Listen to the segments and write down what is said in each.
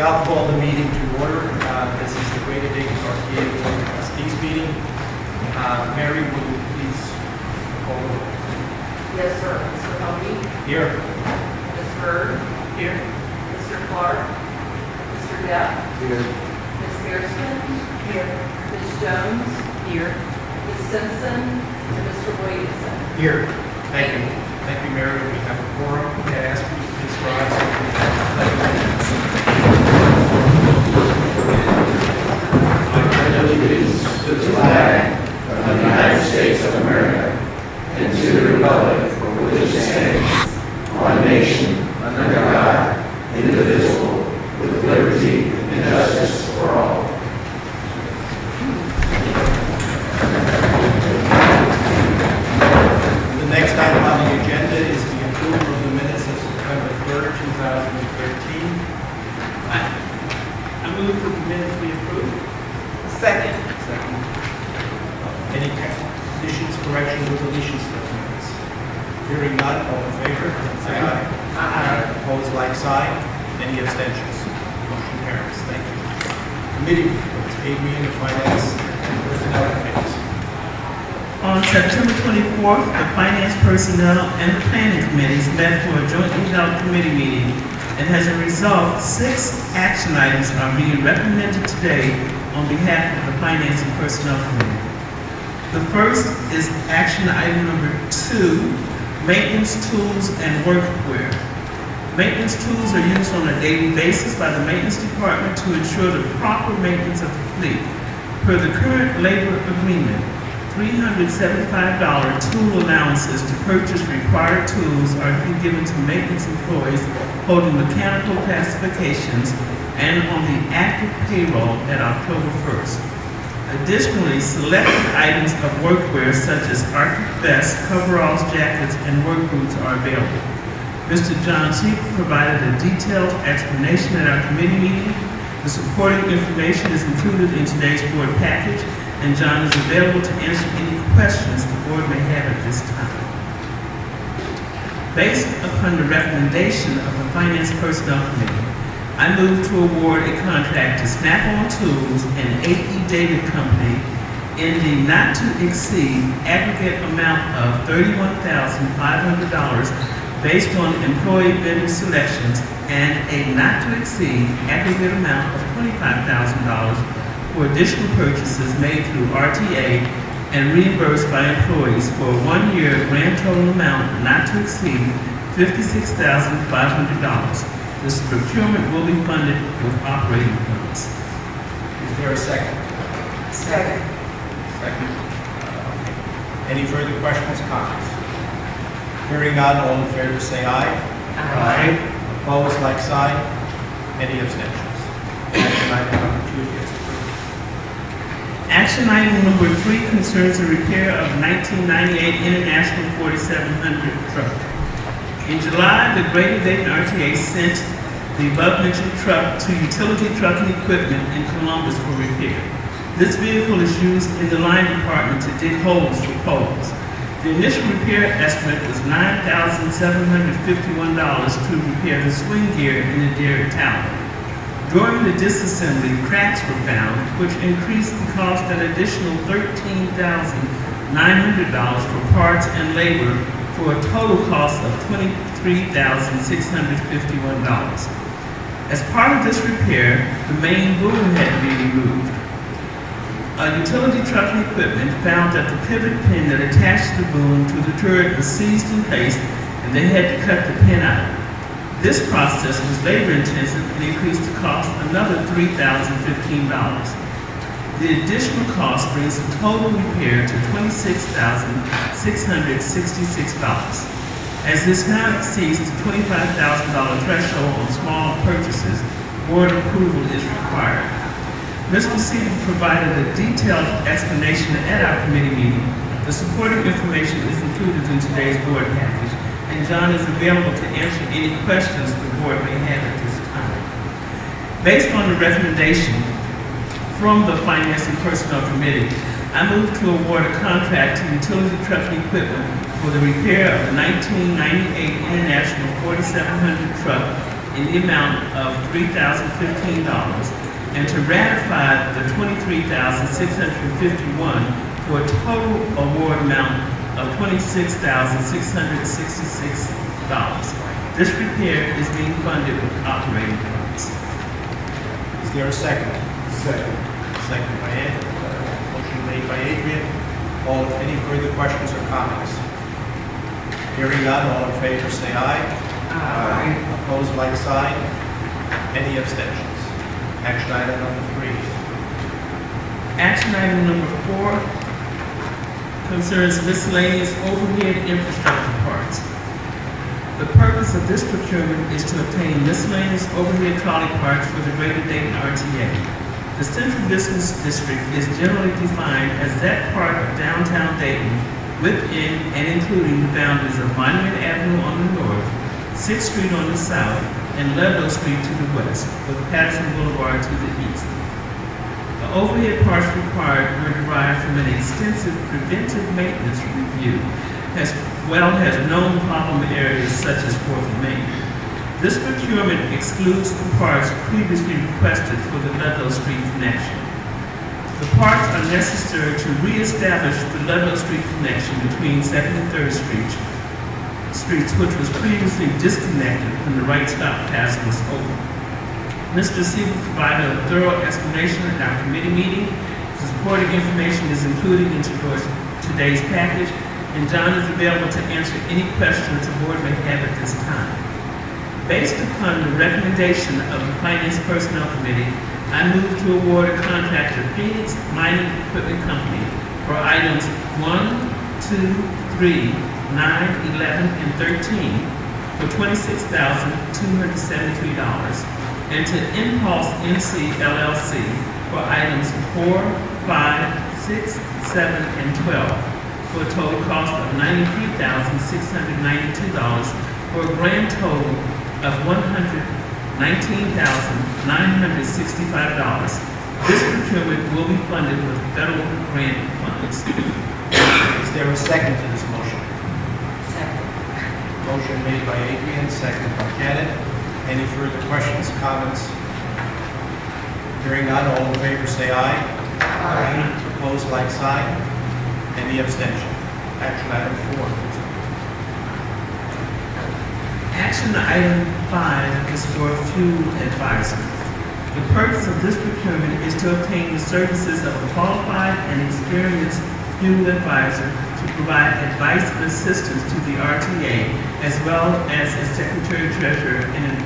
Okay, I'll call the meeting to order. This is the Greater Dayton RTA Board of Trustees meeting. Mary, will you please call the roll? Yes, sir. Mr. Helmy, Here. Ms. Bird, Here. Mr. Clark, Mr. Depp, Here. Ms. Harrison, here, Ms. Jones, here, Ms. Simpson, and Mr. Williamson. Here. Thank you. Thank you, Mary. We have a quorum. May I ask you to please rise? I pledge allegiance to the flag of the United States of America and to the republic for which it stands, one nation, under God, indivisible, with liberty and justice for all. The next item on the agenda is the approval of the minutes of September 3rd, 2013. I move for the minutes be approved. Second. Any additions, corrections, or deletions to the minutes? Hearing none, all in favor? Say aye. Aye. Opposed, like sign. Any abstentions? Motion carries. Thank you. Committee reports, aid meeting of finance and personnel committees. On September 24th, the Finance, Personnel, and the Planning Committees met for a jointly held committee meeting, and as a result, 6 action items are being recommended today on behalf of the Finance and Personnel Committee. The first is action item number 2, maintenance tools and workwear. Maintenance tools are used on a daily basis by the maintenance department to ensure the proper maintenance of the fleet. Per the current labor agreement, $375 tool allowances to purchase required tools are to be given to maintenance employees holding mechanical classifications and on the active payroll at October 1st. Additionally, selected items of workwear such as Arctic vests, coveralls, jackets, and work boots are available. Mr. John Cheek provided a detailed explanation at our committee meeting. The supporting information is included in today's board package, and John is available to answer any questions the board may have at this time. Based upon the recommendation of the Finance Personnel Committee, I move to award a contract to Snap-on Tools and AE David Company in the not-to-exceed aggregate amount of $31,500 based on employee vendor selections and a not-to-exceed aggregate amount of $25,000 for additional purchases made through RTA and reimbursed by employees for a 1-year grand total amount not to exceed $56,500. This procurement will be funded with operating funds. Is there a second? Second. Second. Any further questions, comments? Hearing none, all in favor say aye. Aye. Opposed, like sign. Any abstentions? Action item number 2 is approved. Action item number 3 concerns the repair of 1998 International 4700 truck. In July, the Greater Dayton RTA sent the above-mentioned truck to Utility Trucking Equipment in Columbus for repair. This vehicle is used in the line department to dig holes for poles. The initial repair estimate was $9,751 to repair the swing gear in the derrick tower. During the disassembly, cracks were found, which increased the cost an additional $13,900 for parts and labor, for a total cost of $23,651. As part of this repair, the main boom had to be removed. Utility trucking equipment found that the pivot pin that attached the boom to the turret was seized in place, and they had to cut the pin out. This process was labor intensive and increased the cost another $3,015. The additional cost brings the total repair to $26,666. As this now exceeds the $25,000 threshold on small purchases, board approval is required. Mr. Seaton provided a detailed explanation at our committee meeting. The supporting information is included in today's board package, and John is available to answer any questions the board may have at this time. Based on the recommendation from the Finance and Personnel Committee, I move to award a contract to Utility Trucking Equipment for the repair of the 1998 International 4700 truck in the amount of $3,015 and to ratify the $23,651 for a total award amount of $26,666. This repair is being funded with operating funds. Is there a second? Second. Second by Ed. Motion made by Adrian. Any further questions or comments? Hearing none, all in favor say aye. Aye. Opposed, like sign. Any abstentions? Action item number 3. Action item number 4 concerns miscellaneous overhead infrastructure parts. The purpose of this procurement is to obtain miscellaneous overhead trolley parts for the Greater Dayton RTA. The Central Business District is generally defined as that part of downtown Dayton within and including the boundaries of Monument Avenue on the north, 6th Street on the south, and Ludlow Street to the west, with Patterson Boulevard to the east. The overhead parts required were derived from an extensive preventive maintenance review, as well as known problem areas such as 4th and Main. This procurement excludes the parts previously requested for the Ludlow Street connection. The parts are necessary to reestablish the Ludlow Street connection between 2nd and 3rd Streets, which was previously disconnected when the right stop pass was open. Mr. Siegel provided a thorough explanation at our committee meeting. The supporting information is included in today's package, and John is available to answer any questions the board may have at this time. Based upon the recommendation of the Finance Personnel Committee, I move to award a contract to Phoenix Mining Equipment Company for items 1, 2, 3, 9, 11, and 13 for $26,273, and to Impulse NC LLC for items 4, 5, 6, 7, and 12 for a total cost of $93,692 for a grand total of $119,965. This procurement will be funded with federal grant funds. Is there a second to this motion? Second. Motion made by Adrian, second by Janet. Any further questions, comments? Hearing none, all in favor say aye. Aye. Opposed, like sign. Any abstention? Action item 4. Action item 5 is for fuel advisor. The purpose of this procurement is to obtain the services of a qualified and experienced fuel advisor to provide advice and assistance to the RTA, as well as its Secretary Treasurer and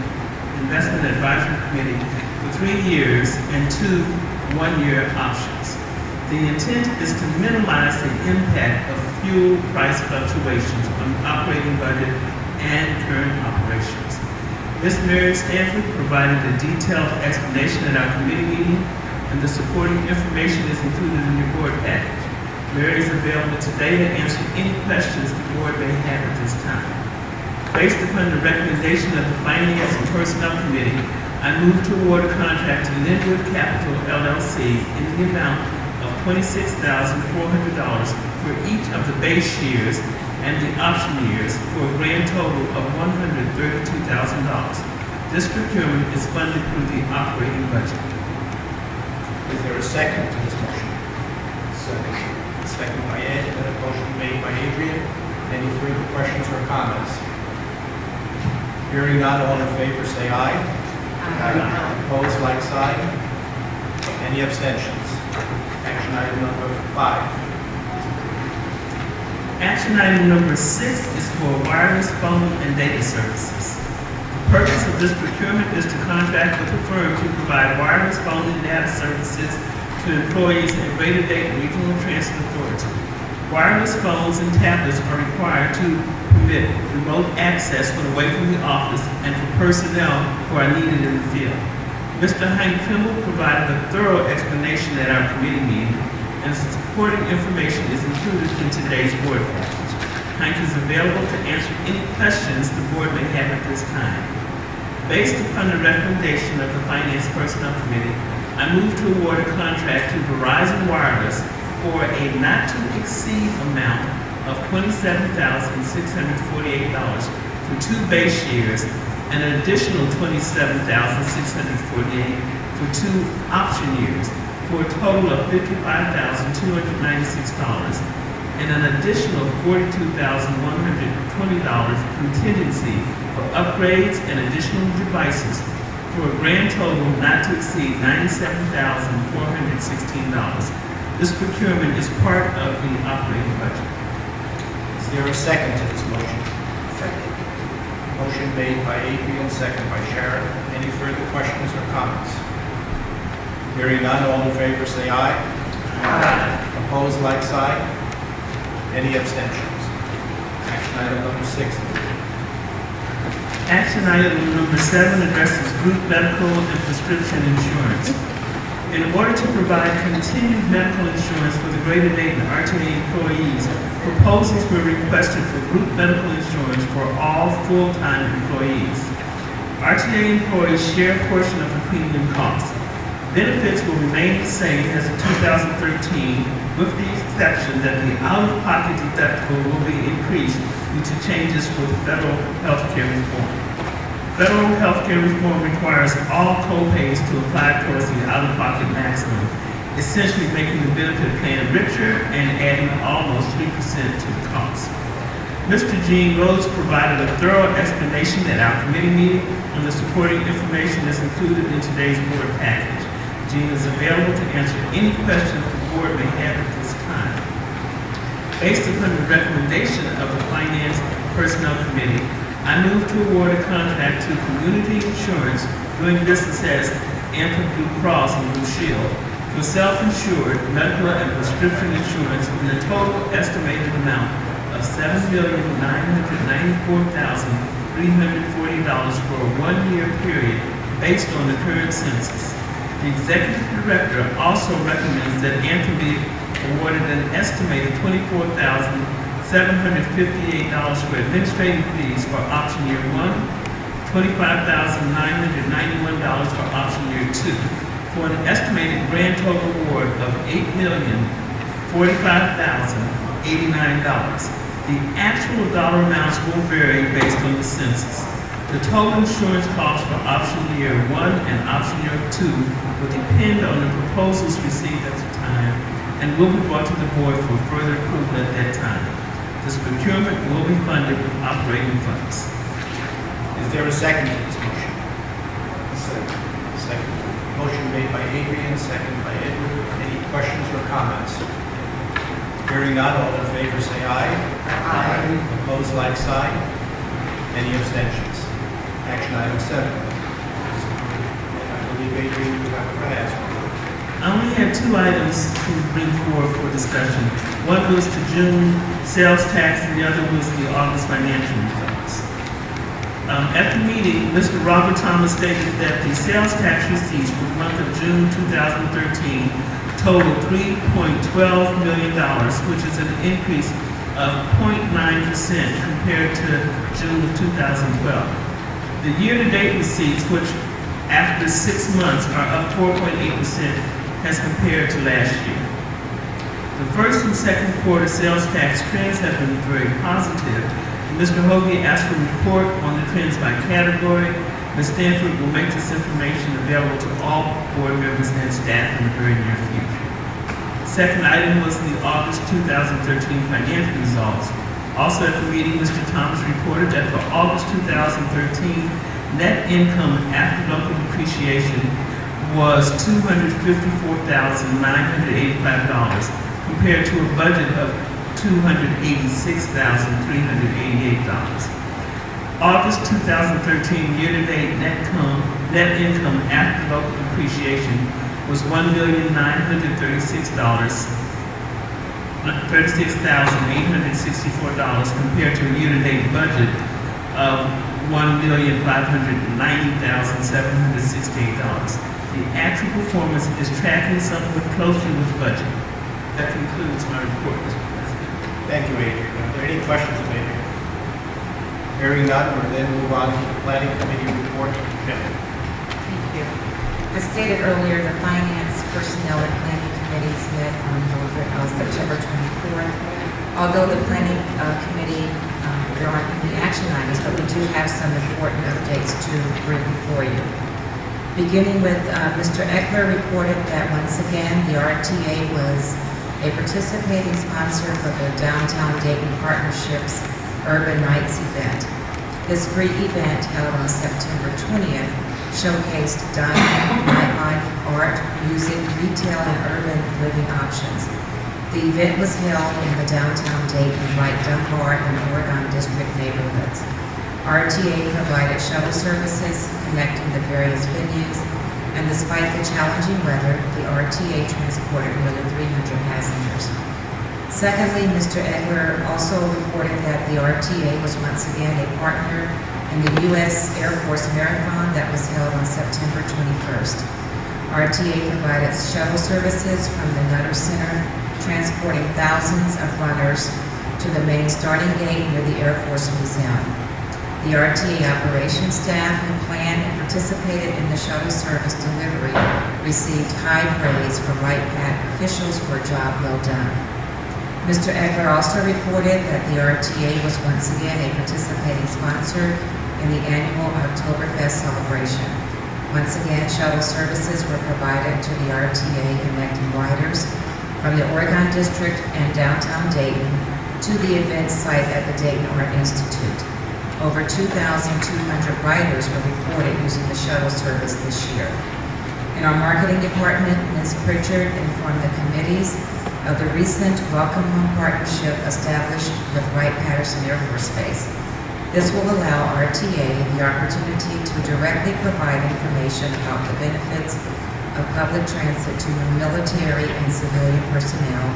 Investment Advisory Committee for 3 years and 2 one-year options. The intent is to minimize the impact of fuel price fluctuations on operating budget and current operations. Ms. Mary Stanford provided a detailed explanation at our committee meeting, and the supporting information is included in your board package. Mary is available today to answer any questions the board may have at this time. Based upon the recommendation of the Finance and Personnel Committee, I move to award a contract to Linwood Capital LLC in the amount of $26,400 for each of the base years and the option years for a grand total of $132,000. This procurement is funded through the operating budget. Is there a second to this motion? Second. Second by Ed, and a motion made by Adrian. Any further questions or comments? Hearing none, all in favor say aye. Opposed, like sign. Any abstentions? Action item number 5. Action item number 6 is for wireless phone and data services. The purpose of this procurement is to contract with a firm to provide wireless phone and data services to employees at Greater Dayton Regional Transit Authority. Wireless phones and tablets are required to permit remote access when away from the office and for personnel who are needed in the field. Mr. Hank Kimball provided a thorough explanation at our committee meeting, and supporting information is included in today's board package. Hank is available to answer any questions the board may have at this time. Based upon the recommendation of the Finance Personnel Committee, I move to award a contract to Verizon Wireless for a not-to-exceed amount of $27,648 for 2 base years and an additional $27,648 for 2 option years, for a total of $55,296, and an additional $42,120 contingency for upgrades and additional devices, for a grand total not to exceed $97,416. This procurement is part of the operating budget. Is there a second to this motion? Second. Motion made by Adrian, second by Sharon. Any further questions or comments? Hearing none, all in favor say aye. Aye. Opposed, like sign. Any abstentions? Action item number 6. Action item number 7 addresses group medical and prescription insurance. In order to provide continued medical insurance for the Greater Dayton RTA employees, proposals were requested for group medical insurance for all full-time employees. RTA employees share a portion of the premium cost. Benefits will remain the same as in 2013, with the exception that the out-of-pocket deductible will be increased due to changes with federal health care reform. Federal health care reform requires all co-pays to apply towards the out-of-pocket maximum, essentially making the benefit plan richer and adding almost 3% to the cost. Mr. Gene Rhodes provided a thorough explanation at our committee meeting, and the supporting information is included in today's board package. Gene is available to answer any questions the board may have at this time. Based upon the recommendation of the Finance Personnel Committee, I move to award a contract to Community Insurance, doing business as Anthem Blue Cross and Blue Shield, for self-insured medical and prescription insurance in a total estimated amount of $7,994,340 for a one-year period based on the current census. The Executive Director also recommends that Anthem be awarded an estimated $24,758 for administrative fees for option year 1, $25,991 for option year 2, for an estimated grand total award of $8,045,089. The actual dollar amounts will vary based on the census. The total insurance cost for option year 1 and option year 2 will depend on the proposals received at the time and will be brought to the board for further approval at that time. This procurement will be funded with operating funds. Is there a second to this motion? Second. Motion made by Adrian, second by Edward. Any questions or comments? Hearing none, all in favor say aye. Aye. Opposed, like sign. Any abstentions? Action item 7. I believe Adrian, you have a ask. I only have 2 items to bring forward for discussion. One was the June sales tax and the other was the August financial results. At the meeting, Mr. Robert Thomas stated that the sales tax receipts for the month of June 2013 totaled $3.12 million, which is an increase of 0.9% compared to June of 2012. The year-to-date receipts, which after 6 months are up 4.8% as compared to last year. The first and second quarter sales tax trends have been very positive. Mr. Hoagie asked for a report on the trends by category. Ms. Stanford will make this information available to all board members and staff in the very near future. Second item was the August 2013 financial results. Also at the meeting, Mr. Thomas reported that for August 2013, net income after local depreciation was $254,985 compared to a budget of $286,388. August 2013 year-to-date net income after local depreciation was $1,936,864 compared to a year-to-date budget of $1,590,768. The actual performance is tracking somewhat closely with budget. That concludes my report, Mr. President. Thank you, Adrian. Are there any questions of Adrian? Hearing none, we'll then move on to the Planning Committee report. Jim. Thank you. As stated earlier, the Finance, Personnel, and Planning Committees met on September 24th. Although the Planning Committee There aren't any action items, but we do have some important updates to bring before you. Beginning with Mr. Eckler reported that once again, the RTA was a participating sponsor for the Downtown Dayton Partnerships Urban Nights event. This free event, held on September 20th, showcased dining, nightlife, art, music, retail, and urban living options. The event was held in the downtown Dayton, Wright, Dunbar, and Oregon District neighborhoods. RTA provided shuttle services connecting the various venues, and despite the challenging weather, the RTA transported more than 300 passengers. Secondly, Mr. Edler also reported that the RTA was once again a partner in the U.S. Air Force Marathon that was held on September 21st. RTA provided shuttle services from the Nutter Center, transporting thousands of runners to the main starting gate near the Air Force Museum. The RTA operations staff who planned and participated in the shuttle service delivery received high praise from Wright Pat officials for a job well done. Mr. Eckler also reported that the RTA was once again a participating sponsor in the annual Oktoberfest celebration. Once again, shuttle services were provided to the RTA connecting riders from the Oregon District and downtown Dayton to the event site at the Dayton Art Institute. Over 2,200 riders were reported using the shuttle service this year. In our marketing department, Ms. Pritchard informed the committees of the recent Welcome Home partnership established with Wright-Patterson Air Force Base. This will allow RTA the opportunity to directly provide information about the benefits of public transit to military and civilian personnel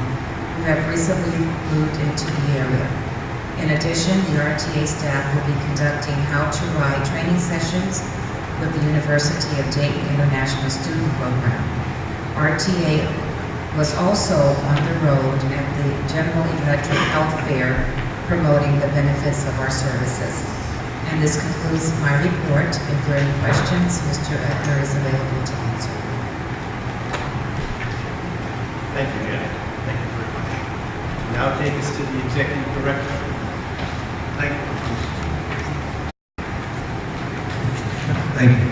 who have recently moved into the area. In addition, the RTA staff will be conducting How to Ride training sessions with the University of Dayton International Student Program. RTA was also on the road at the General Electric Health Fair promoting the benefits of our services. And this concludes my report. If there are any questions, Mr. Eckler is available to answer. Thank you, Janet. Thank you very much. Now take us to the Executive Director. Thank you. Thank you.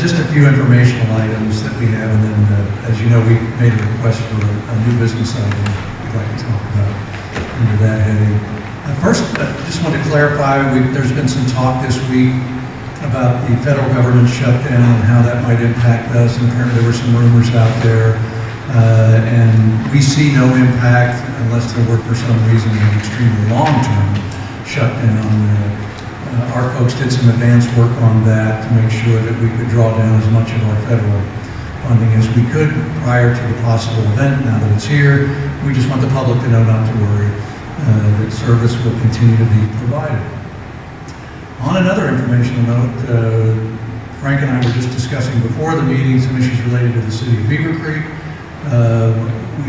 Just a few informational items that we have, and then, as you know, we made a request for a new business item we'd like to talk about under that heading. First, I just want to clarify, there's been some talk this week about the federal government shutdown and how that might impact us, and apparently there were some rumors out there, and we see no impact unless there were, for some reason, an extremely long-term shutdown. Our folks did some advanced work on that to make sure that we could draw down as much of our federal funding as we could prior to the possible event. Now that it's here, we just want the public to know not to worry, that service will continue to be provided. On another informational note, Frank and I were just discussing before the meeting some issues related to the city of Beaver Creek.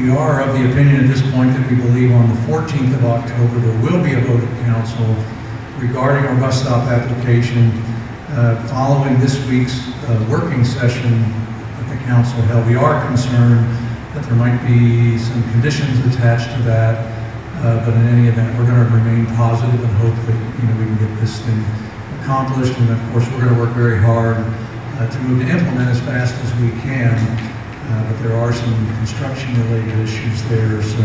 We are of the opinion at this point that we believe on the 14th of October there will be a vote at council regarding our bus stop application. Following this week's working session that the council held, we are concerned that there might be some conditions attached to that, but in any event, we're going to remain positive and hope that we can get this thing accomplished. And of course, we're going to work very hard to move to implement as fast as we can, but there are some construction-related issues there, so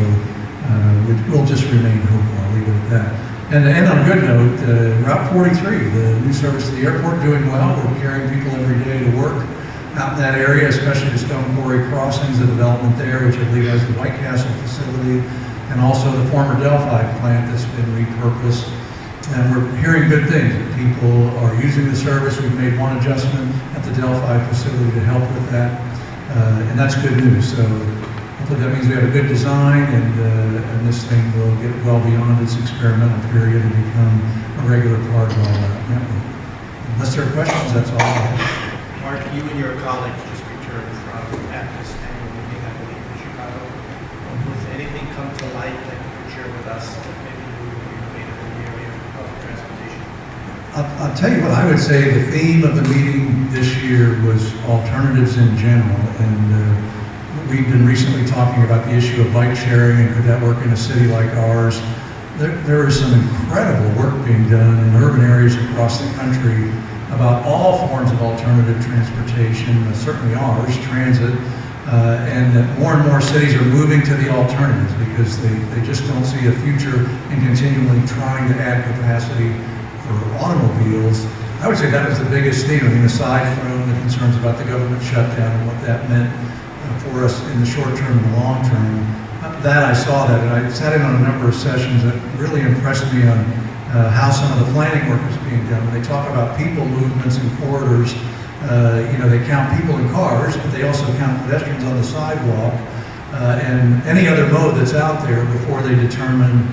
we'll just remain hopeful. I'll leave it at that. And to end on a good note, Route 43, the new service to the airport, doing well. We're carrying people every day to work out in that area, especially the Stone Quarry Crossings, the development there, which I believe has the White Castle facility, and also the former Delphi plant that's been repurposed. And we're hearing good things. People are using the service. We've made one adjustment at the Delphi facility to help with that, and that's good news. So hopefully that means we have a good design, and this thing will get well beyond its experimental period and become a regular part of our network. Unless there are questions, that's all I have. Mark, you and your colleagues just returned from APTIS annual meeting, I believe, in Chicago. Has anything come to light that you could share with us that maybe you made in the area of public transportation? I'll tell you what I would say. The theme of the meeting this year was alternatives in general, and we've been recently talking about the issue of bike sharing and could that work in a city like ours. there is some incredible work being done in urban areas across the country about all forms of alternative transportation, certainly ours, transit, and that more and more cities are moving to the alternatives because they just don't see a future in continually trying to add capacity for automobiles. I would say that was the biggest theme. I mean, aside from the concerns about the government shutdown and what that meant for us in the short term and the long term, that I saw that, and I sat in on a number of sessions that really impressed me on how some of the planning work is being done. When they talk about people movements and corridors, they count people in cars, but they also count pedestrians on the sidewalk and any other mode that's out there before they determine,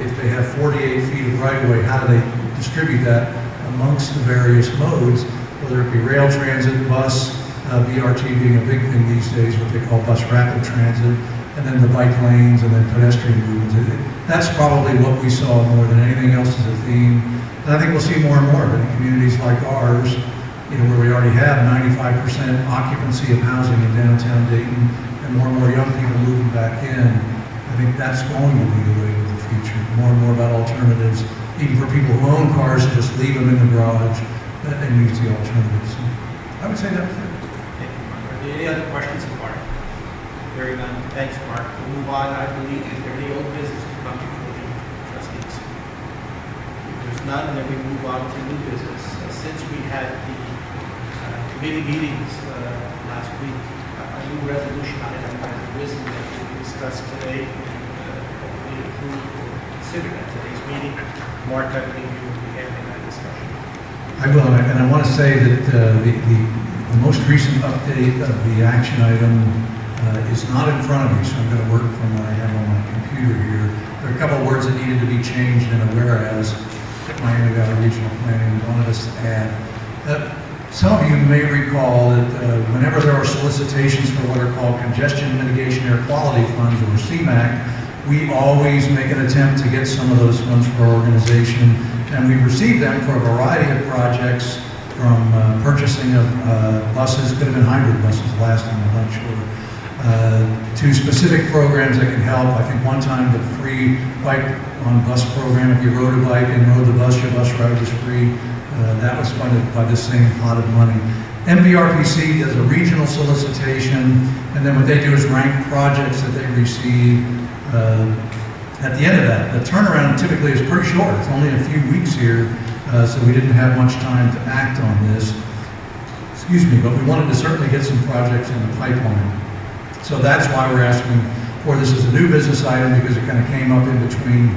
if they have 48 feet of right-of-way, how do they distribute that amongst the various modes, whether it be rail transit, bus, BRT being a big thing these days, what they call bus rapid transit, and then the bike lanes and then pedestrian movements. That's probably what we saw more than anything else as a theme. And I think we'll see more and more of it in communities like ours, where we already have 95% occupancy of housing in downtown Dayton and more young people moving back in. I think that's going to be the way of the future. More and more about alternatives, even for people who own cars, to just leave them in the garage and use the alternatives. So I would say that's it. Thank you, Mark. Are there any other questions of Mark? Hearing none. Thanks, Mark. We'll move on. I believe, is there any old business to come before the trustees? If there's none, then we move on to new business. Since we had the committee meetings last week, a new resolution item has arisen that we discussed today and hopefully approved or considered at today's meeting. Mark, I believe you will be having that discussion. I will, and I want to say that the most recent update of the action item is not in front of me, so I'm going to work from what I have on my computer here. There are a couple of words that needed to be changed in a whereas that Miami Valley Regional Planning wanted us to add. Some of you may recall that whenever there are solicitations for what are called Congestion Mitigation Air Quality Funds, or CMAQ, we always make an attempt to get some of those funds for our organization, and we receive them for a variety of projects, from purchasing of buses, could have been hybrid buses last time, I'm not sure, to specific programs that can help. I think one time the free bike on bus program, if you rode a bike and rode the bus, your bus ride was free. That was funded by the same pot of money. MVRPC does a regional solicitation, and then what they do is rank projects that they receive. At the end of that, the turnaround typically is pretty short. It's only a few weeks here, so we didn't have much time to act on this. Excuse me, but we wanted to certainly get some projects in the pipeline. So that's why we're asking for this as a new business item, because it kind of came up in between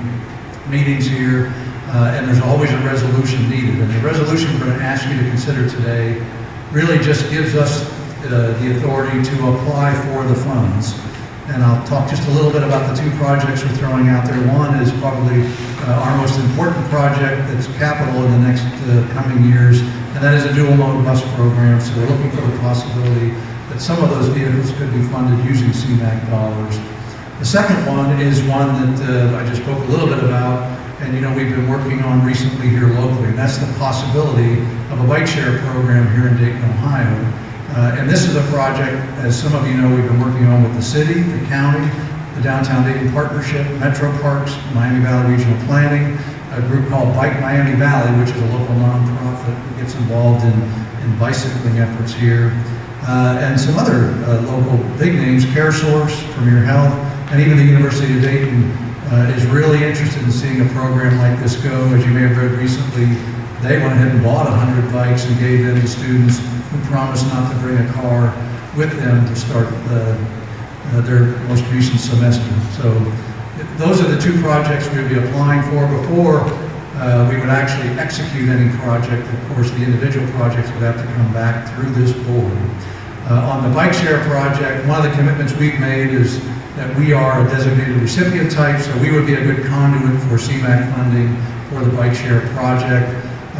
meetings here, and there's always a resolution needed. And the resolution we're going to ask you to consider today really just gives us the authority to apply for the funds. And I'll talk just a little bit about the two projects we're throwing out there. One is probably our most important project that's capital in the next coming years, and that is a dual mode bus program. So we're looking for the possibility that some of those vehicles could be funded using CMAQ dollars. The second one is one that I just spoke a little bit about, and we've been working on recently here locally, and that's the possibility of a bike share program here in Dayton, Ohio. And this is a project, as some of you know, we've been working on with the city, the county, the Downtown Dayton Partnership, Metro Parks, Miami Valley Regional Planning, a group called Bike Miami Valley, which is a local nonprofit that gets involved in bicycling efforts here, and some other local big names, CareSource, Premier Health, and even the University of Dayton is really interested in seeing a program like this go. As you may have read recently, they went ahead and bought 100 bikes and gave them to students who promised not to bring a car with them to start their most recent semester. So those are the two projects we'll be applying for before we would actually execute any project. Of course, the individual projects would have to come back through this board. On the bike share project, one of the commitments we've made is that we are a designated recipient type, so we would be a good conduit for CMAQ funding for the bike share project.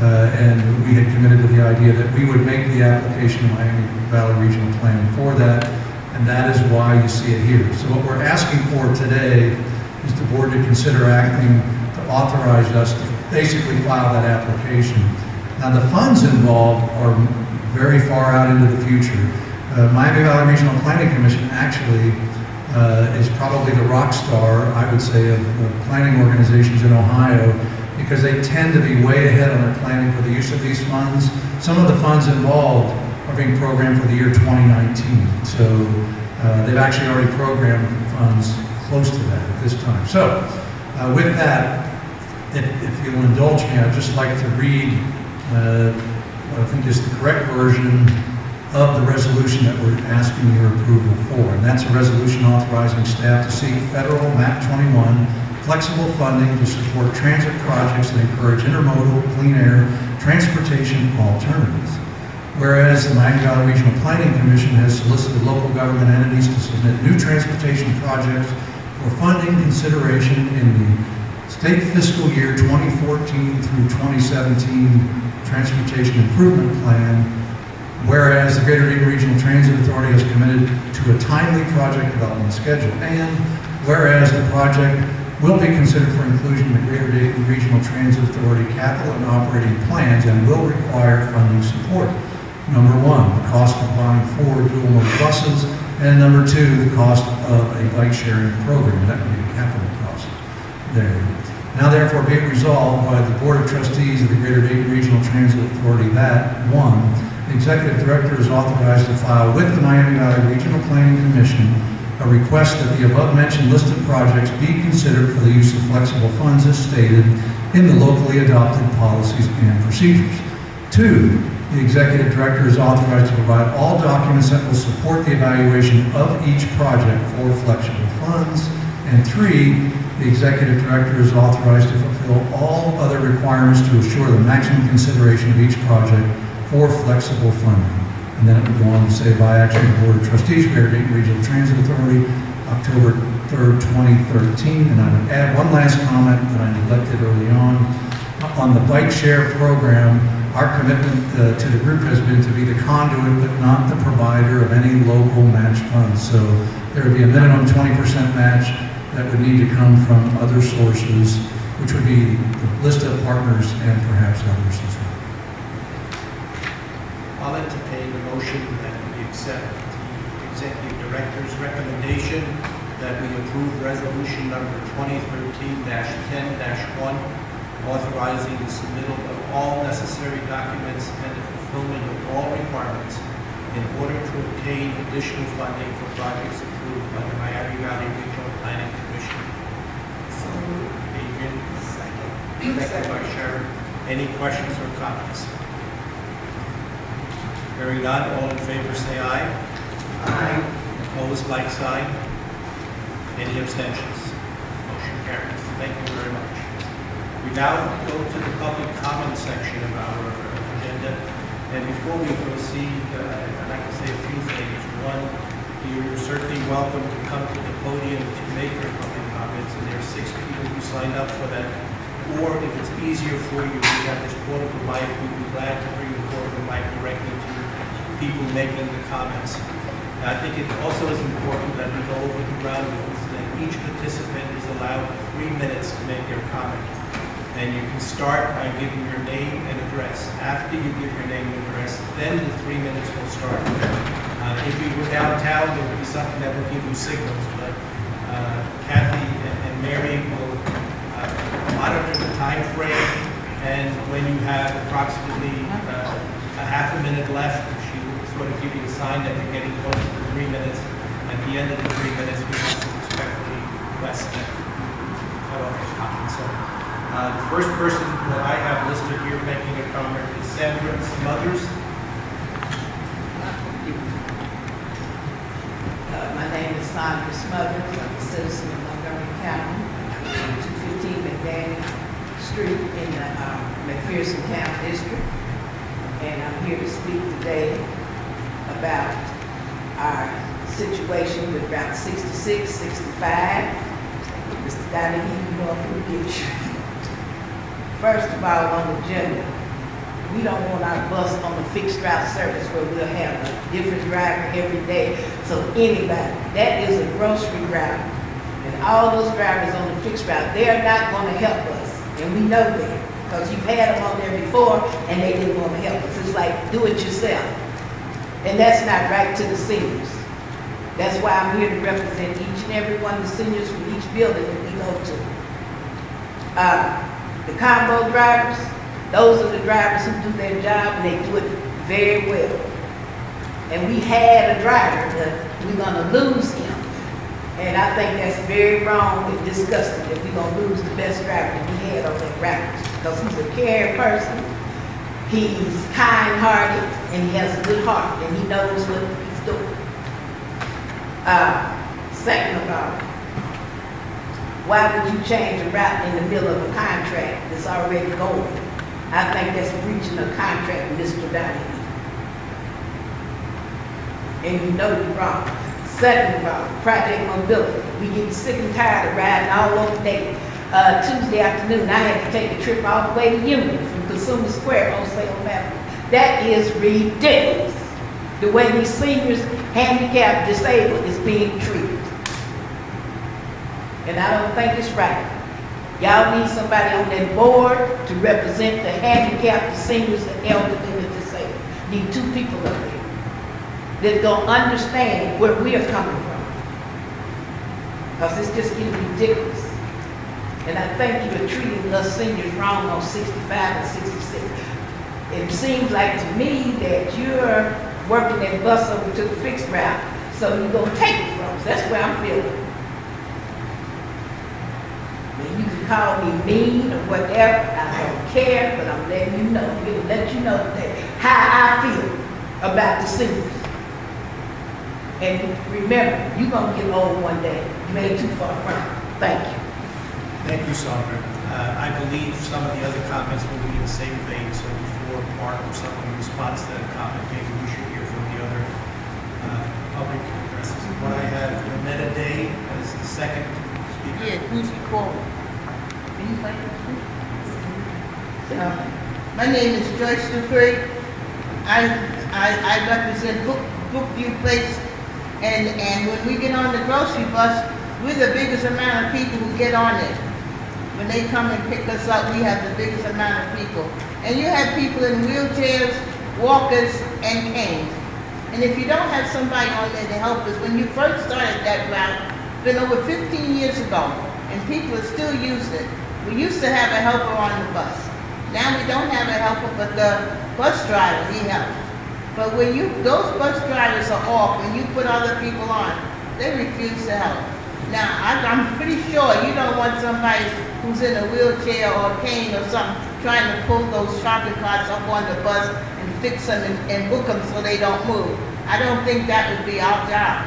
And we had committed to the idea that we would make the application to Miami Valley Regional Planning for that, and that is why you see it here. So what we're asking for today is the board to consider acting to authorize us to basically file that application. Now, the funds involved are very far out into the future. Miami Valley Regional Planning Commission actually is probably the rock star, I would say, of planning organizations in Ohio, because they tend to be way ahead on their planning for the use of these funds. Some of the funds involved are being programmed for the year 2019. So they've actually already programmed funds close to that at this time. So with that, if you'll indulge me, I'd just like to read what I think is the correct version of the resolution that we're asking your approval for. And that's a resolution authorizing staff to seek federal MAP 21 flexible funding to support transit projects that encourage intermodal, clean air, transportation alternatives. Whereas the Miami Valley Regional Planning Commission has solicited local government entities to submit new transportation projects for funding consideration in the state fiscal year 2014 through 2017 Transportation Improvement Plan. Whereas the Greater Dayton Regional Transit Authority has committed to a timely project development schedule. And whereas the project will be considered for inclusion in the Greater Dayton Regional Transit Authority capital and operating plans and will require funding support. Number one, the cost of buying 4 dual-mode buses, and number 2, the cost of a bike sharing program. That would be the capital cost there. Now therefore be it resolved by the Board of Trustees of the Greater Dayton Regional Transit Authority that 1, the Executive Director is authorized to file with the Miami Valley Regional Planning Commission a request that the above-mentioned list of projects be considered for the use of flexible funds as stated in the locally adopted policies and procedures. 2, the Executive Director is authorized to provide all documents that will support the evaluation of each project for flexible funds. And 3, the Executive Director is authorized to fulfill all other requirements to assure the maximum consideration of each project for flexible funding. And then it would go on to say, by action of the Board of Trustees, Greater Dayton Regional Transit Authority, October 3rd, 2013. And I would add one last comment that I neglected early on. On the bike share program, our commitment to the group has been to be the conduit, but not the provider of any local match funds. So there would be a minimum 20% match that would need to come from other sources, which would be the list of partners and perhaps others as well. I'll entertain the motion that we accept the Executive Director's recommendation that we approve resolution number 2013-10-1, authorizing the submittal of all necessary documents and the fulfillment of all requirements in order to obtain additional funding for projects approved by the Miami Valley Regional Planning Commission. So Adrian, second. second by Sharon. Any questions or comments? Hearing none, all in favor say aye. Aye. Opposed, like sign. Any abstentions? Motion carries. Thank you very much. We now go to the public comment section of our agenda. And before we proceed, I'd like to say a few things. One, you're certainly welcome to come to the podium to make your public comments. And there are 6 people who signed up for that. Or if it's easier for you, we have this portable mic. We'd be glad to bring the portable mic directly to people making the comments. And I think it also is important that we go over the ground rules, that each participant is allowed 3 minutes to make their comment. And you can start by giving your name and address. After you give your name and address, then the 3 minutes will start. If you were downtown, there would be something that will give you signals, but Kathy and Mary will monitor the time frame, and when you have approximately a half a minute left, she will sort of give you a sign that you're getting close to the 3 minutes. At the end of the 3 minutes, we have to respectfully request that you cut off your comment. So the first person that I have listed here making a comment is Sandra Smothers. My name is Sandra Smothers. I'm a citizen of Montgomery County, 215 McDaniel Street in the McPherson Town District. And I'm here to speak today about our situation with Route 66, 65. Mr. Donahue, you know who gets you. First of all, on the agenda, we don't want our bus on a fixed route service where we'll have a different driver every day. So anybody, that is a grocery route. And all those drivers on the fixed route, they are not going to help us. And we know that. Because you've had them on there before and they didn't want to help us. It's like, do it yourself. And that's not right to the seniors. That's why I'm here to represent each and every one of the seniors from each building that we go to. The combo drivers, those are the drivers who do their job, and they do it very well. And we had a driver, but we're gonna lose him. And I think that's very wrong and disgusting if we're gonna lose the best driver that we had on that route. Because he's a caring person, he's kind-hearted, and he has a good heart, and he knows what he's doing. Second of all, why would you change a route in the middle of a contract that's already going? I think that's breaching a contract, Mr. Donahue. And you know you're wrong. Second of all, project mobility. We get sick and tired of riding all over day. Tuesday afternoon, I had to take a trip all the way to Union from Consumer Square on Salem Avenue. That is ridiculous. The way these seniors, handicapped, disabled is being treated. And I don't think it's right. Y'all need somebody on that board to represent the handicapped, the seniors, the elderly, and the disabled. Need two people up there that's gonna understand where we're coming from. Because it's just getting ridiculous. And I think you're treating us seniors wrong on 65 and 66. It seems like to me that you're working that bus over to the fixed route, so you're gonna take it from us. That's where I'm feeling. And you can call me mean or whatever, I don't care, but I'm letting you know, to let you know that how I feel about the seniors. And remember, you're gonna get old one day. You ain't too far from it. Thank you. Thank you, Sandra. I believe some of the other comments will be in the same vein, so before Mark or someone responds to that comment, maybe we should hear from the other public addresses. Well, I have Renetta Day as the second speaker. Yeah, who's the call? My name is Joyce Dupree. I represent Brookview Place, and when we get on the grocery bus, we're the biggest amount of people who get on it. When they come and pick us up, we have the biggest amount of people. And you have people in wheelchairs, walkers, and canes. And if you don't have somebody on there to help us, when you first started that route, it's been over 15 years ago, and people are still using it. We used to have a helper on the bus. Now we don't have a helper, but the bus driver, he helps. But when those bus drivers are off, when you put other people on, they refuse to help. Now, I'm pretty sure you don't want somebody who's in a wheelchair or a cane or something trying to pull those shopping carts up on the bus and fix them and book them so they don't move. I don't think that would be our job,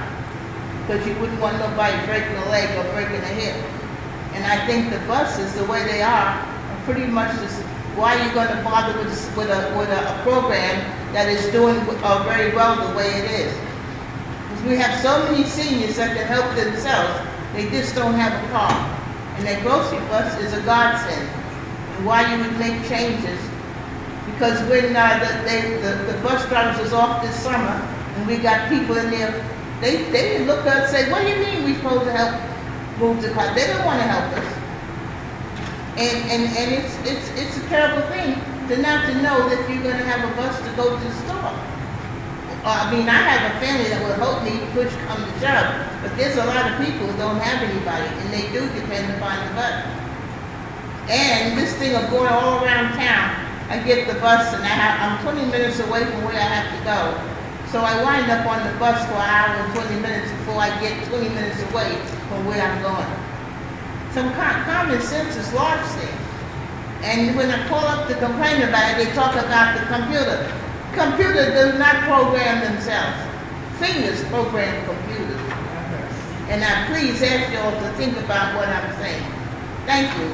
because you wouldn't want nobody breaking a leg or breaking a hip. And I think the buses, the way they are pretty much just, why are you going to bother with a program that is doing very well the way it is? Because we have so many seniors that can help themselves, they just don't have a car. And that grocery bus is a godsend. And why you would make changes? Because when the bus drivers was off this summer, and we got people in there, they didn't look at us and say, what do you mean we're supposed to help move the car? They don't want to help us. And it's a terrible thing to not to know that you're going to have a bus to go to the store. I mean, I have a family that will help me push come to shove, but there's a lot of people who don't have anybody, and they do depend upon the bus. And this thing of going all around town, I get the bus and I'm 20 minutes away from where I have to go. So I wind up on the bus for an hour and 20 minutes before I get 20 minutes away from where I'm going. Some common sense is lost there. And when I call up to complain about it, they talk about the computer. Computer does not program themselves. Fingers program computers. And I please ask you all to think about what I'm saying. Thank you.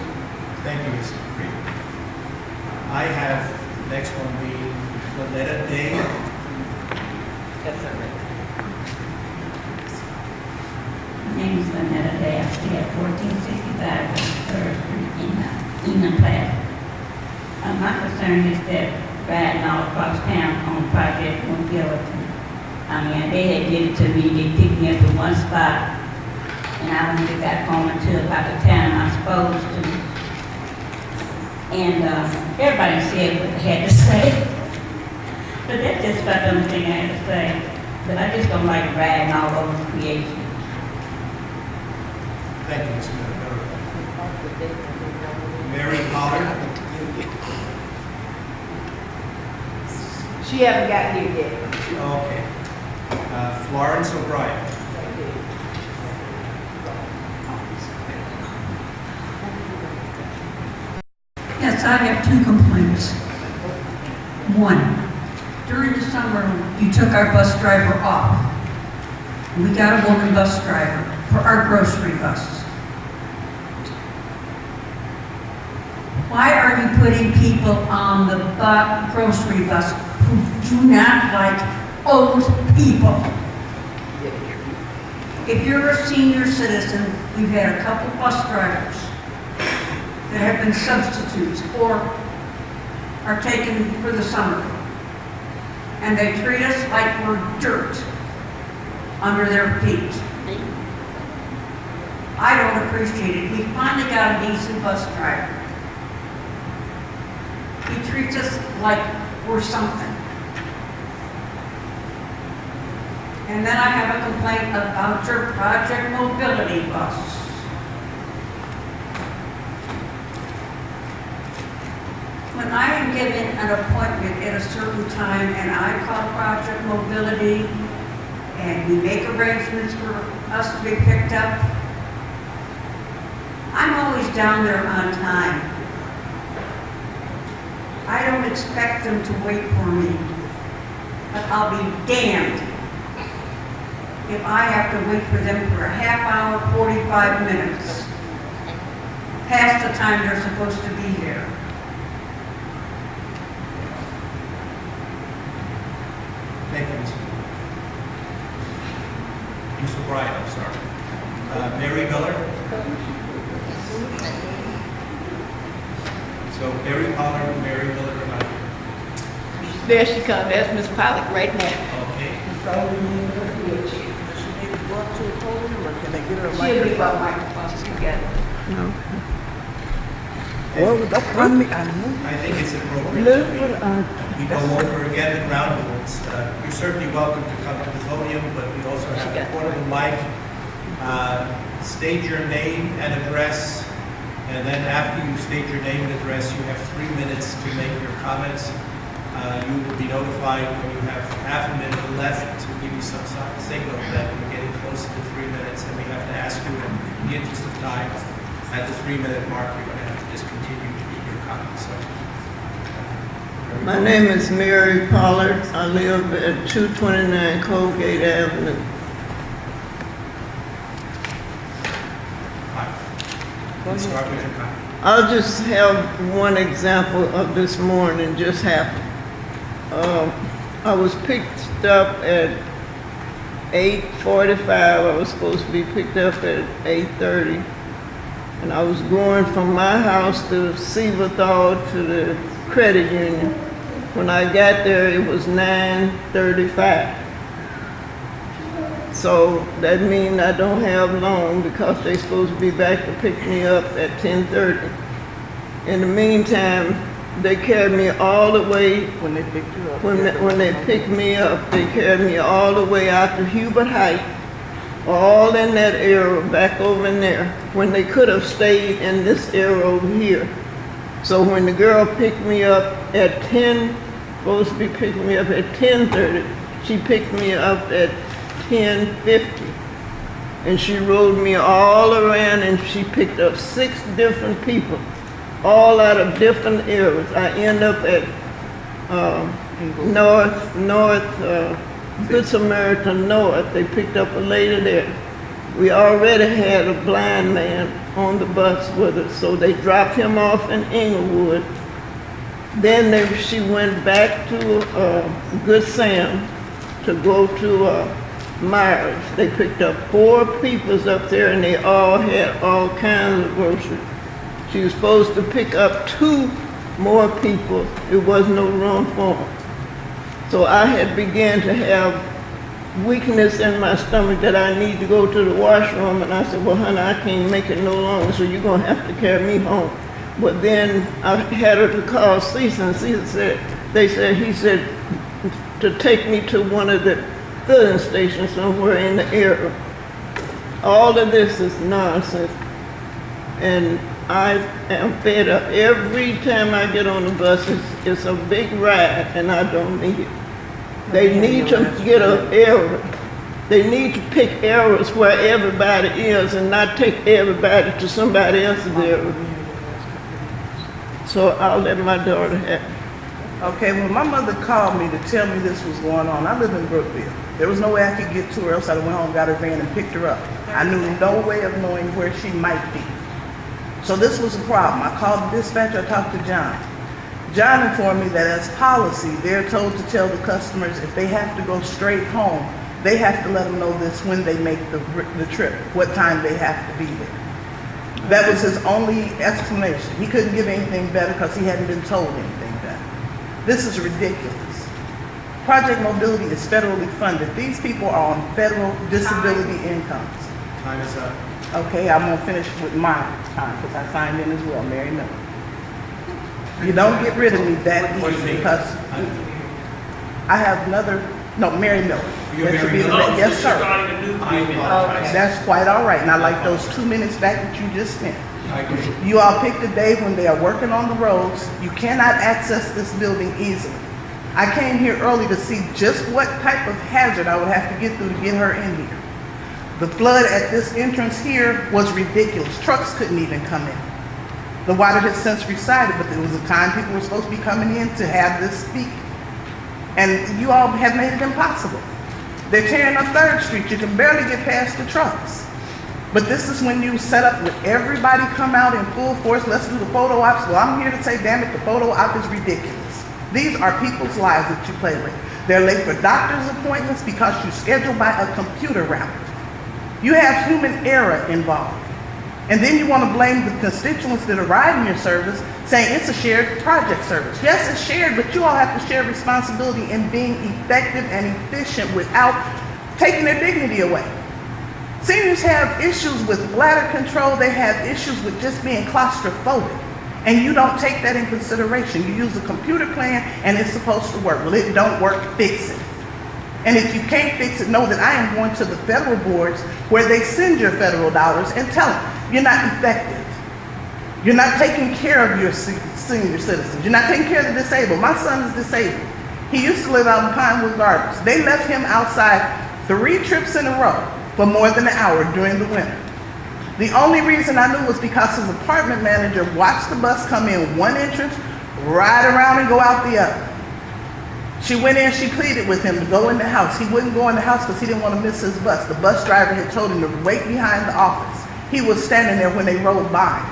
Thank you, Mr. Dupree. I have the next one being Renetta Day. My name is Lynetta Day. I stay at 1465 3rd Street in Enon Plaza. My concern is that riding all across town on Project Mobility. I mean, they had did it to me. They picked me up in one spot, and I only got home until about the time I was supposed to. And everybody said what they had to say. But that's just about the only thing I had to say. but I just don't like riding all over creation. Thank you, Ms. Mary Pollard. She haven't got here yet. Okay. Florence O'Brien. Yes, I have two complaints. One, during the summer, you took our bus driver off. We got a woman bus driver for our grocery bus. Why are you putting people on the grocery bus who do not like old people? If you're a senior citizen, we've had a couple bus drivers that have been substitutes or are taken for the summer. And they treat us like we're dirt under their feet. I don't appreciate it. We finally got a decent bus driver. He treats us like we're something. And then I have a complaint about your Project Mobility bus. When I am given an appointment at a certain time and I call Project Mobility and we make arrangements for us to be picked up, I'm always down there on time. I don't expect them to wait for me, but I'll be damned if I have to wait for them for a half hour, 45 minutes, past the time they're supposed to be here. Thank you, Ms. O'Brien, I'm sorry. Mary Miller. So Mary Pollard and Mary Miller are not here. There she comes. That's Miss Pollock right now. Okay. She'll be by microphone together. I think it's appropriate that we go over again the ground rules. You're certainly welcome to come to the podium, but we also have a portable mic. State your name and address, and then after you state your name and address, you have 3 minutes to make your comments. You will be notified when you have half a minute left to give you some signal that we're getting close to the 3 minutes, and we have to ask you in the interest of time, at the 3-minute mark, you're going to have to discontinue to give your comments. So, My name is Mary Pollard. I live at 229 Colgate Avenue. Let's start with your comment. I'll just have one example of this morning just happened. I was picked up at 8:45. I was supposed to be picked up at 8:30. And I was going from my house to Seaverthal to the credit union. When I got there, it was 9:35. So that means I don't have long because they're supposed to be back to pick me up at 10:30. In the meantime, they carried me all the way, when they picked you up, when they picked me up, they carried me all the way out to Hubert Heights, all in that area back over in there, when they could have stayed in this area over here. So when the girl picked me up at 10, supposed to be picking me up at 10:30, she picked me up at 10:50. And she rode me all around and she picked up 6 different people, all out of different areas. I end up at Good Samaritan North. They picked up a lady there. We already had a blind man on the bus with us, so they dropped him off in Inglewood. Then she went back to Good Sam to go to Myers. They picked up 4 peoples up there, and they all had all kinds of groceries. She was supposed to pick up 2 more people. There was no room for them. So I had begun to have weakness in my stomach that I need to go to the washroom, and I said, well, honey, I can't make it no longer, so you're gonna have to carry me home. But then I had her to call Cecil, and Cecil said, he said to take me to one of the filling station somewhere in the area. All of this is nonsense. And I am fed up. Every time I get on the bus, it's a big ride, and I don't need it. They need to get an error. They need to pick errors where everybody is and not take everybody to somebody else's error. So I'll let my daughter have it. Okay, when my mother called me to tell me this was going on, I live in Brookville. There was no way I could get to her, else I went home, got her van, and picked her up. I knew no way of knowing where she might be. So this was a problem. I called the dispatcher, I talked to John. John informed me that as policy, they're told to tell the customers if they have to go straight home, they have to let them know this when they make the trip, what time they have to be there. That was his only explanation. He couldn't give anything better because he hadn't been told anything better. This is ridiculous. Project Mobility is federally funded. These people are on federal disability incomes. Time is up. Okay, I'm gonna finish with my time because I signed in as well, Mary Miller. You don't get rid of me that easy because I have another, no, Mary Miller. That should be the, yes, sir. That's quite all right. And I like those 2 minutes back that you just spent. You all picked a day when they are working on the roads. You cannot access this building easily. I came here early to see just what type of hazard I would have to get through to get her in here. The flood at this entrance here was ridiculous. Trucks couldn't even come in. The water has since receded, but there was a time people were supposed to be coming in to have this speak. And you all have made it impossible. They're tearing up 3rd Street. You can barely get past the trucks. But this is when you set up with everybody come out in full force, let's do the photo ops. Well, I'm here to say, damn it, the photo op is ridiculous. These are people's lives that you play with. They're late for doctor's appointments because you schedule by a computer router. You have human error involved. And then you want to blame the constituents that are riding your service, saying it's a shared project service. Yes, it's shared, but you all have to share responsibility in being effective and efficient without taking their dignity away. Seniors have issues with bladder control. They have issues with just being claustrophobic. And you don't take that in consideration. You use a computer plan and it's supposed to work. Well, it don't work, fix it. And if you can't fix it, know that I am going to the federal boards where they send your federal dollars and tell them, you're not effective. You're not taking care of your senior citizens. You're not taking care of the disabled. My son is disabled. He used to live out in Pinewood Gardens. They left him outside 3 trips in a row for more than an hour during the winter. The only reason I knew was because his apartment manager watched the bus come in one entrance, ride around and go out the other. She went in, she pleaded with him to go in the house. He wouldn't go in the house because he didn't want to miss his bus. The bus driver had told him to wait behind the office. He was standing there when they rode by.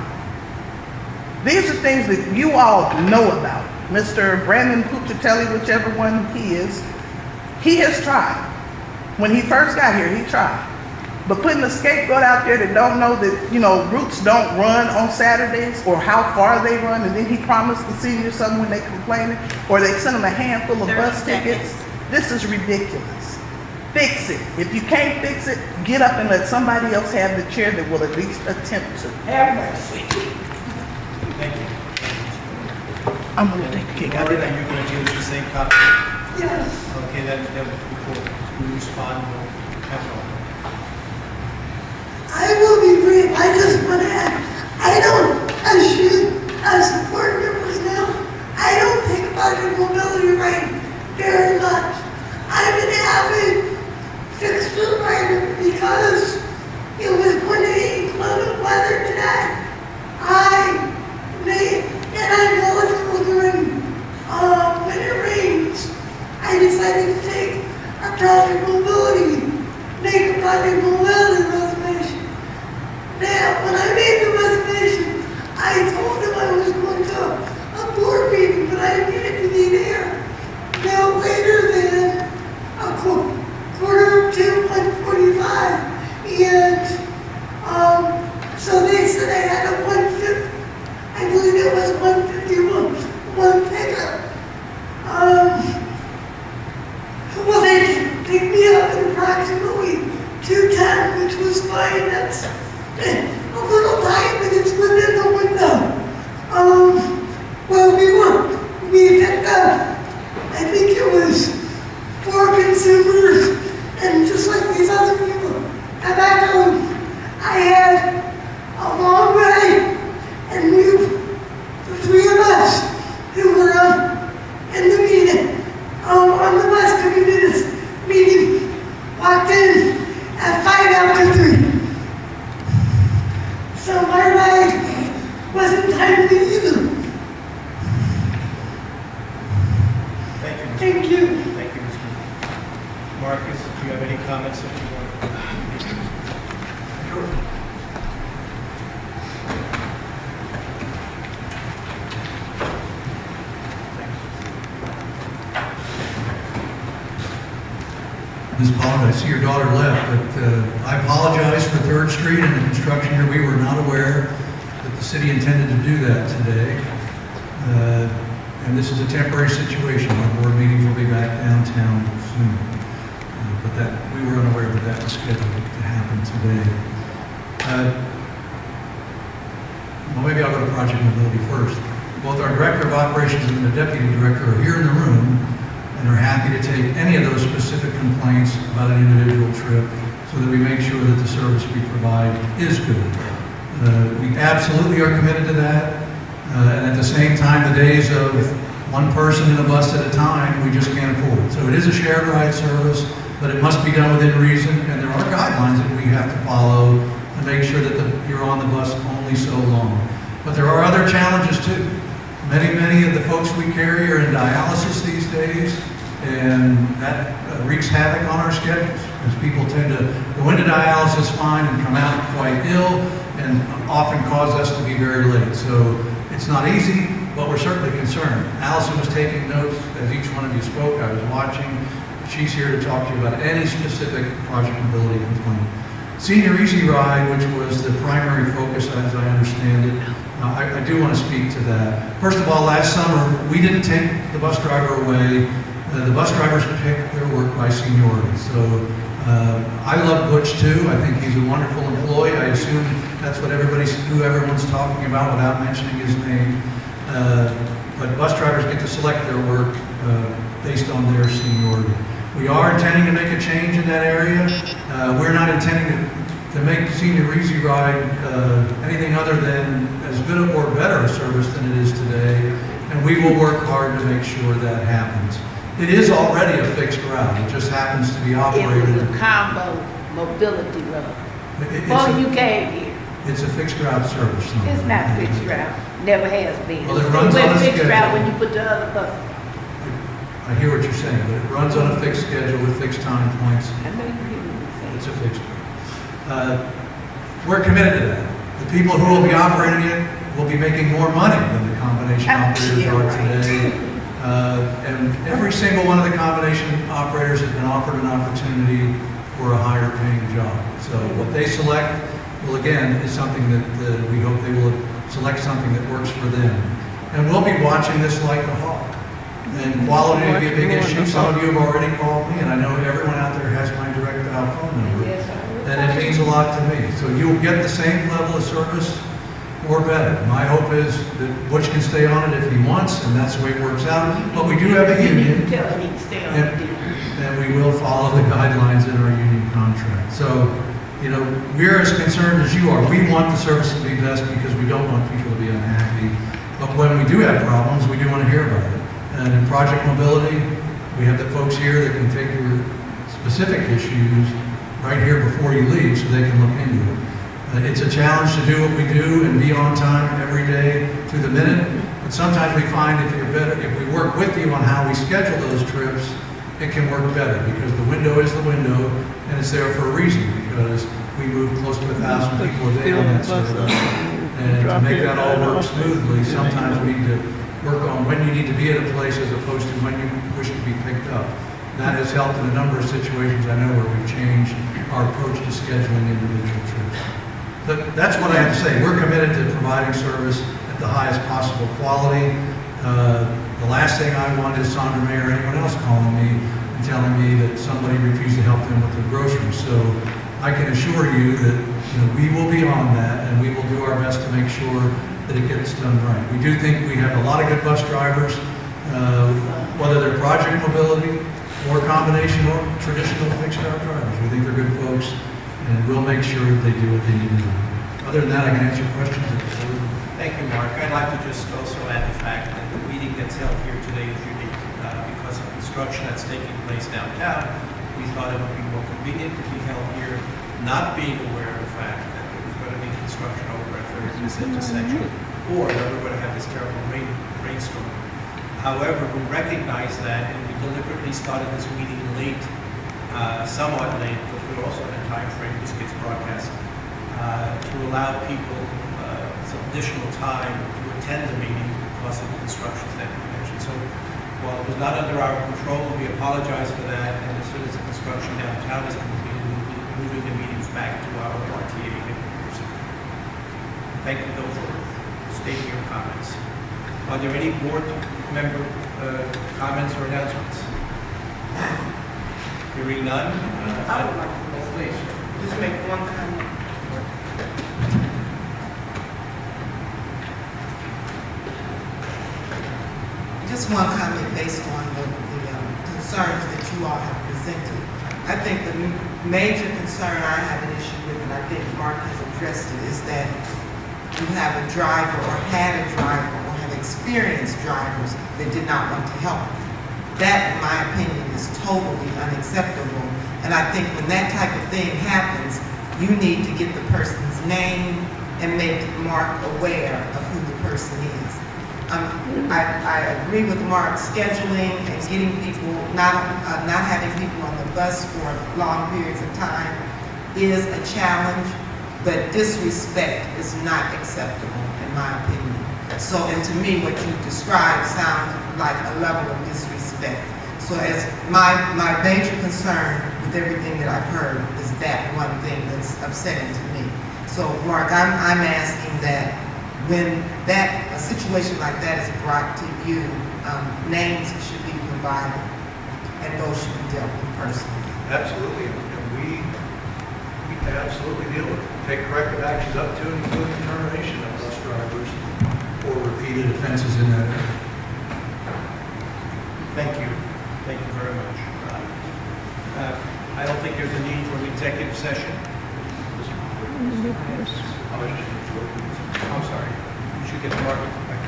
These are things that you all know about. Mr. Brandon Pucciatelli, whichever one he is, he has tried. When he first got here, he tried. But putting a scapegoat out there that don't know that, routes don't run on Saturdays or how far they run, and then he promised the seniors something when they complaining, or they send them a handful of bus tickets. This is ridiculous. Fix it. If you can't fix it, get up and let somebody else have the chair that will at least attempt to. Have mercy. Thank you. I'm gonna take the cake out of Lauren, it. are you going to use the same copy? Yes. Okay, then before we respond, we'll have one. I will be brief. I just want to add, as board members now, I don't think about your mobility rate very much. I'm an avid fixed foot rider because it was going to be inclement weather today. And I'm eligible during when it rains. I decided to take a project mobility, make a project mobility reservation. Now, when I made the reservation, I told them I was going to a board meeting, but I needed to be there no later than a quarter to 1:45. And so they said I had a 150, I believe it was 151, one pickup. Well, they picked me up at approximately 2:10, which was fine. That's a little tight, but it's within the window. Well, we picked up, I think it was 4 consumers Marcus, do you have any comments that you want? Sure. Ms. Pollard, I see your daughter left, but I apologize for 3rd Street and the construction here. We were not aware that the city intended to do that today. And this is a temporary situation. Our board meetings will be back downtown soon. But that, we were unaware that that was scheduled to happen today. Well, maybe I'll go to project mobility first. Both our director of operations and the deputy director are here in the room and are happy to take any of those specific complaints about an individual trip so that we make sure that the service we provide is good. We absolutely are committed to that. And at the same time, the days of one person in a bus at a time, we just can't afford. So it is a shared ride service, but it must be done within reason, and there are guidelines that we have to follow to make sure that you're on the bus only so long. But there are other challenges too. Many of the folks we carry are in dialysis these days, and that wreaks havoc on our schedules, because people tend to go into dialysis fine and come out quite ill, and often cause us to be very late. So it's not easy, but we're certainly concerned. Allison was taking notes as each one of you spoke. I was watching. She's here to talk to you about any specific project mobility complaint. Senior Easy Ride, which was the primary focus as I understand it, I do want to speak to that. First of all, last summer, we didn't take the bus driver away. The bus drivers pick their work by seniority. So I love Butch too. I think he's a wonderful employee. I assume that's what who everyone's talking about without mentioning his name. But bus drivers get to select their work based on their seniority. We are intending to make a change in that area. We're not intending to make Senior Easy Ride anything other than as good or better a service than it is today, and we will work hard to make sure that happens. It is already a fixed route. It just happens to be operated. It was a combo mobility road. Before you came here, It's a fixed route service. No. it's not fixed route. Never has been. Well, it runs on a fixed schedule. route when you put the other bus. I hear what you're saying, but it runs on a fixed schedule with fixed time points. I know you hear me say. It's a fixed. We're committed to that. The people who will be operating it will be making more money than the combination operators are today. And every single one of the combination operators has been offered an opportunity for a higher paying job. So what they select, well, again, is something that we hope they will select something that works for them. And we'll be watching this like a hawk. And quality will be a big issue. Some of you have already called me, and I know everyone out there has my direct dial phone number. Yes, sir. And it means a lot to me. So you'll get the same level of service or better. My hope is that Butch can stay on it if he wants, and that's the way it works out. But we do have a union, Tell him he can stay on the deal. and we will follow the guidelines in our union contract. So, you know, we're as concerned as you are. We want the service to be best because we don't want people to be unhappy. But when we do have problems, we do want to hear about it. And in Project Mobility, we have the folks here that can take your specific issues right here before you leave so they can look into it. It's a challenge to do what we do and be on time every day to the minute. But sometimes we find if we work with you on how we schedule those trips, it can work better because the window is the window and it's there for a reason because we move close to 1,000 people a day on that service. And to make that all work smoothly, sometimes we need to work on when you need to be at a place as opposed to when you wish to be picked up. That has helped in a number of situations I know where we've changed our approach to scheduling individual trips. But that's what I have to say. We're committed to providing service at the highest possible quality. The last thing I want is Sandra May or anyone else calling me and telling me that somebody refused to help them with their groceries. So I can assure you that we will be on that and we will do our best to make sure that it gets done right. We do think we have a lot of good bus drivers, whether they're project mobility or combination or traditional fixed route drivers. We think they're good folks and we'll make sure that they do what they need to do. Other than that, I can answer questions. Thank you, Mark. I'd like to just also add the fact that the meeting that's held here today is unique because of construction that's taking place downtown. We thought it would be more convenient to be held here, not being aware of the fact that there was going to be construction over at 30th intersection, or that we're going to have this terrible rainstorm. However, we recognize that, and we deliberately started this meeting late somewhat late, but we also had a time frame, this gets broadcast, to allow people some additional time to attend the meeting because of the instructions that you mentioned. So while it was not under our control, we apologize for that, and as soon as the construction downtown is completed, we'll be moving the meetings back to our RTA headquarters. Thank you, though, for stating your comments. Are there any board member comments or announcements? Hearing none? I would like to Please. just make one comment. Just one comment based on the concerns that you all have presented. I think the major concern I have an issue with, and I think Mark has addressed it, is that you have a driver or had a driver or have experienced drivers that did not want to help. That, in my opinion, is totally unacceptable. And I think when that type of thing happens, you need to get the person's name and make Mark aware of who the person is. I agree with Mark, scheduling and getting people, not having people on the bus for long periods of time is a challenge, but disrespect is not acceptable, in my opinion. So, and to me, what you described sounds like a level of disrespect. So as my major concern with everything that I've heard is that one thing that's upsetting to me. So Mark, I'm asking that when a situation like that is brought to you, names should be provided and those should be dealt with personally. Absolutely, and we absolutely deal with it. Take corrective actions up to and including termination of bus drivers for repeated offenses in that area. Thank you. Thank you very much. I don't think there's a need for an executive session. I'm sorry. You should get the market back.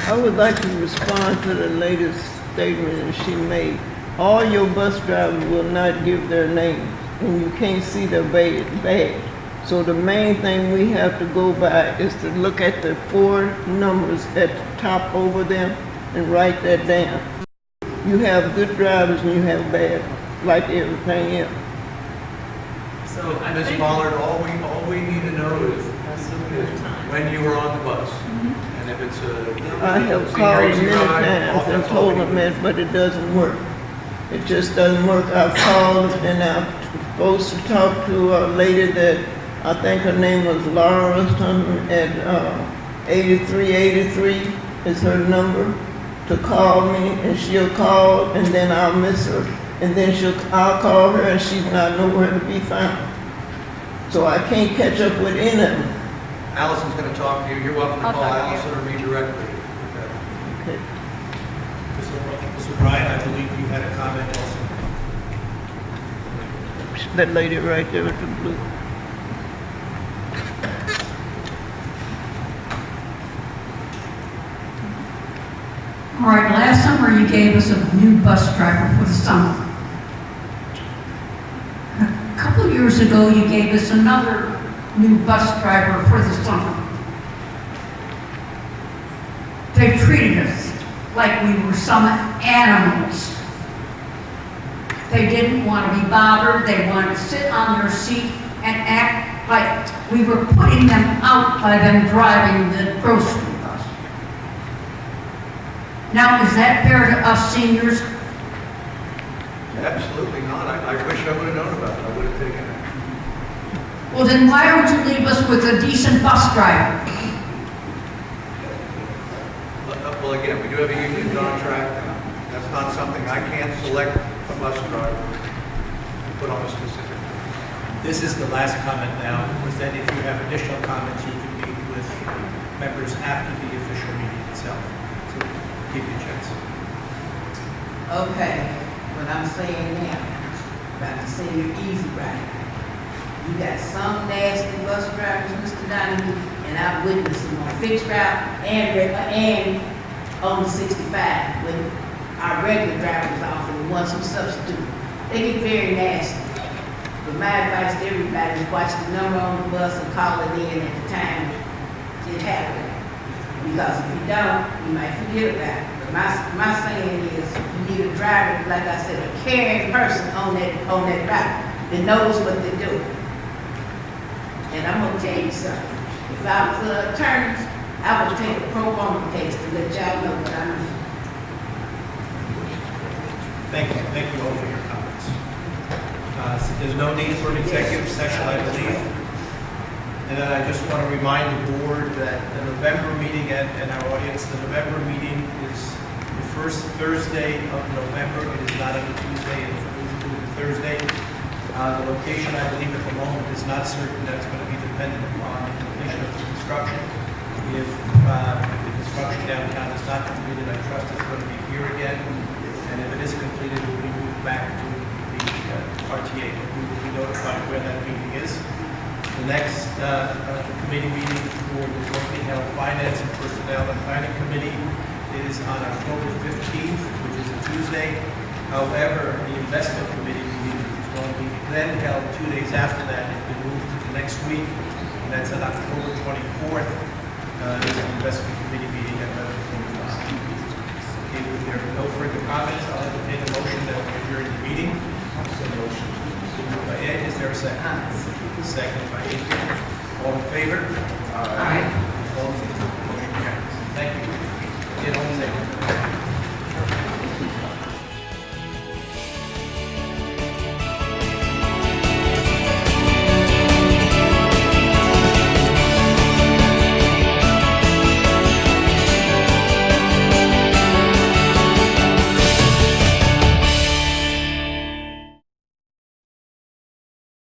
I would like to respond to the latest statement that she made. All your bus drivers will not give their names, and you can't see their badge. So the main thing we have to go by is to look at the 4 numbers at the top over them and write that down. You have good drivers and you have bad, like everything else. So I Ms. think. Pollard, all we need to know is when you were on the bus. And if it's I have it's a called crazy many ride, times and that's all told we them need. that, but it doesn't work. It just doesn't work. I've called and I'm supposed to talk to a lady that, I think her name was Laura or something, at 8383 is her number, to call me, and she'll call, and then I'll miss her. And then I'll call her, and she's not nowhere to be found. So I can't catch up with any of them. Allison's going to talk to you. You're welcome to I'll call talk to you. Allison or me directly. Okay. Mr. Bryan, I believe you had a comment also. That lady right there with the blue. All right, last summer you gave us a new bus driver for the summer. A couple of years ago, you gave us another new bus driver for the summer. They treated us like we were some animals. They didn't want to be bothered. They wanted to sit on their seat and act like we were putting them out by them driving the grocery bus. Now, is that fair to us seniors? Absolutely not. I wish I would have known about it. I would have taken it. Well, then why don't you leave us with a decent bus driver? Well, again, we do have a union contract. That's not something I can't select a bus driver and put on a specific. This is the last comment now, because then if you have additional comments, you can meet with members after the official meeting itself. So give you a chance. Okay, what I'm saying now, about to say you're easy right. You got some nasty bus drivers, Mr. Donahue, and I've witnessed them on fixed route and on the 65, when our regular drivers off and the ones who substitute. They get very nasty. But my advice to everybody is watch the number on the bus and call it in at the time it happened. Because if you don't, you might forget about it. But my saying is, you need a driver, like I said, a caring person on that route that knows what they're doing. And I'm gonna tell you something. If I was an attorney, I would take a pro bono case to let y'all know what I mean. Thank you all for your comments. So there's no need for an executive session, I believe. And then I just want to remind the board that the November meeting and our audience, the November meeting is the first Thursday of November. It is not on a Tuesday, it is a Thursday. The location, I believe, at the moment is not certain. That's going to be dependent upon the completion of the construction. If the construction downtown is not completed, I trust it's going to be here again. And if it is completed, it will be moved back to the RTA. We will be notified where that meeting is. The next committee meeting for the jointly held Finance and Personnel and Planning Committee is on October 15th, which is a Tuesday. However, the Investment Committee meeting is going to be then held 2 days after that. It's been moved to the next week, and that's on October 24th. Is an Investment Committee meeting at 11:45. Okay, if there are no further comments, I'll entertain a motion that we adjourn the meeting. Motion. Moved by Ed, is there a second? Second